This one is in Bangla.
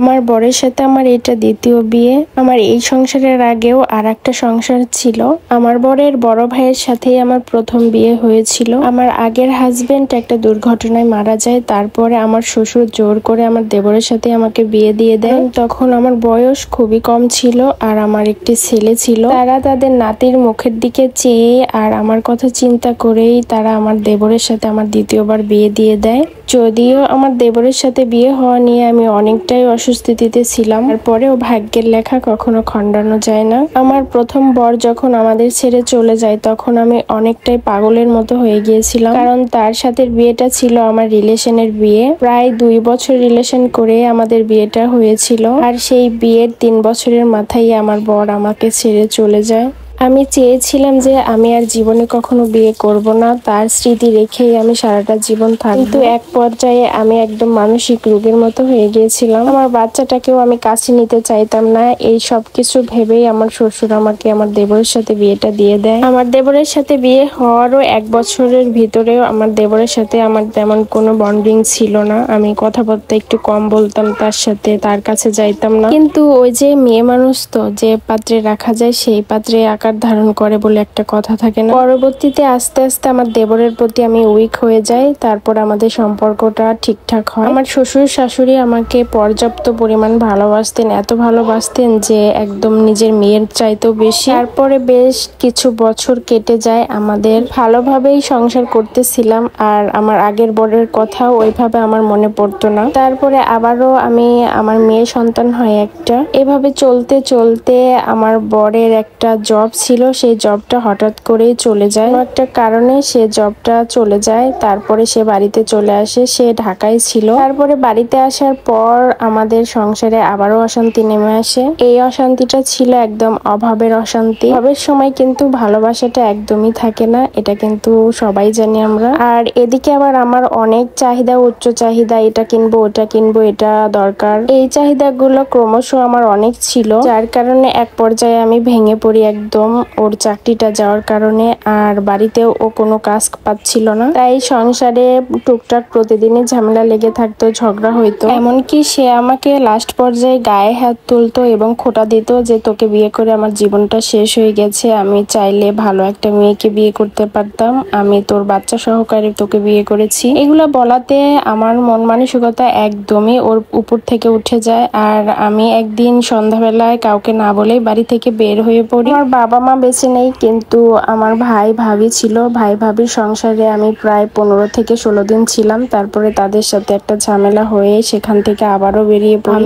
আমার বরের সাথে আমার এটা দ্বিতীয় বিয়ে। আমার এই সংসারের আগেও আর একটা সংসার ছিল। আমার বরের বড় ভাইয়ের সাথেই আমার প্রথম বিয়ে হয়েছিল। আমার আগের হাজবেন্ড একটা দুর্ঘটনায় মারা যায়। তারপরে আমার শ্বশুর জোর করে আমার দেবরের সাথে আমাকে বিয়ে দিয়ে দেয়। তখন আমার বয়স খুবই কম ছিল আর আমার একটি ছেলে ছিল। তারা তাদের নাতির মুখের দিকে চেয়ে আর আমার কথা চিন্তা করেই তারা আমার দেবরের সাথে আমার দ্বিতীয়বার বিয়ে দিয়ে দেয়। যদিও আমার দেবরের সাথে বিয়ে হওয়া নিয়ে আমি অনেকটাই অস্বস্তিতে ছিলাম, তারপরেও ভাগ্যের লেখা কখনো খণ্ডানো যায় না। আমার প্রথম বর যখন আমাদের ছেড়ে চলে যায় তখন আমি অনেকটাই পাগলের মতো হয়ে গিয়েছিলাম, কারণ তার সাথে বিয়েটা ছিল আমার রিলেশনের বিয়ে। প্রায় 2 বছর রিলেশন করে আমাদের বিয়েটা হয়েছিল, আর সেই বিয়ের 3 বছরের মাথায় আমার বর আমাকে ছেড়ে চলে যায়। আমি চেয়েছিলাম যে আমি আর জীবনে কখনো বিয়ে করব না, তার স্মৃতি রেখেই আমি সারাটা জীবন থাকব। কিন্তু এক পর্যায়ে আমি একদম মানসিক রোগের মতো হয়ে গিয়েছিলাম। আমার বাচ্চাটাকেও আমি কাছে নিতে চাইতাম না। এই সব কিছু ভেবেই আমার শ্বশুর আমাকে আমার দেবরের সাথে বিয়েটা দিয়ে দেয়। আমার দেবরের সাথে বিয়ে হওয়ারও 1 বছরের ভিতরেও আমার দেবরের সাথে আমার তেমন কোনো বন্ডিং ছিল না। আমি কথাবার্তা একটু কম বলতাম তার সাথে, তার কাছে যাইতাম না। কিন্তু ওই যে মেয়ে মানুষ তো, যে পাত্রে রাখা যায় সেই পাত্রে আকার ধারণ করে বলে একটা কথা থাকে না। পরবর্তীতে আস্তে আস্তে আমার দেবরের প্রতি আমি উইক হয়ে যাই। তারপর আমাদের সম্পর্কটা ঠিকঠাক হয়। আমার শ্বশুর শাশুড়ি আমাকে পর্যাপ্ত পরিমাণ ভালোবাসতেন, এত ভালোবাসতেন যে একদম নিজের মেয়ের চাইতেও বেশি। তারপরে বেশ কিছু বছর কেটে যায়, আমাদের ভালোভাবেই সংসার করতেছিলাম, আর আমার আগের বরের কথাও ওইভাবে আমার মনে পড়তো না। তারপরে আবারও আমার মেয়ে সন্তান হয় একটা। এভাবে চলতে চলতে আমার বরের একটা জব ছিল, সেই জবটা হঠাৎ করেই চলে যায়। একটা কারণে সে জবটা চলে যায়। তারপরে সে বাড়িতে চলে আসে। সে ঢাকায় ছিল। তারপরে বাড়িতে আসার পর আমাদের সংসারে আবারও অশান্তি নেমে আসে। এই অশান্তিটা ছিল একদম অভাবের অশান্তি। অভাবের সময় কিন্তু ভালোবাসাটা একদমই থাকে না, এটা কিন্তু সবাই জানি আমরা। আর এদিকে আবার আমার অনেক চাহিদা, উচ্চ চাহিদা, এটা কিনবো ওটা কিনবো, এটা দরকার। এই চাহিদাগুলো ক্রমশ আমার অনেক ছিল, যার কারণে এক পর্যায়ে আমি ভেঙে পড়ি একদম ওর চাকরিটা যাওয়ার কারণে। আর বাড়িতেও ও কোনো কাজ পাচ্ছিল না, তাই সংসারে টুকটাক প্রতিদিনই ঝামেলা লেগে থাকতো, ঝগড়া হইতো। এমনকি সে আমাকে লাস্ট পর্যায়ে গায়ে হাত তুলতো এবং খোঁটা দিত যে তোকে বিয়ে করে আমার জীবনটা শেষ হয়ে গেছে, আমি চাইলে ভালো একটা মেয়েকে বিয়ে করতে পারতাম, আমি তোর বাচ্চা সহকারে তোকে বিয়ে করেছি। এগুলা বলাতে আমার মন মানসিকতা একদমই ওর উপর থেকে উঠে যায়। আর আমি একদিন সন্ধ্যাবেলায় কাউকে না বলেই বাড়ি থেকে বের হয়ে পড়ি। আমার বাবা মা বেঁচে নেই, কিন্তু আমার ভাই ভাবি ছিল। ভাই ভাবির সংসারে আমি প্রায় 15 থেকে 16 দিন ছিলাম। তারপরে তাদের সাথে একটা ঝামেলা হয়ে সেখান থেকে আবারও বেরিয়ে পড়ি।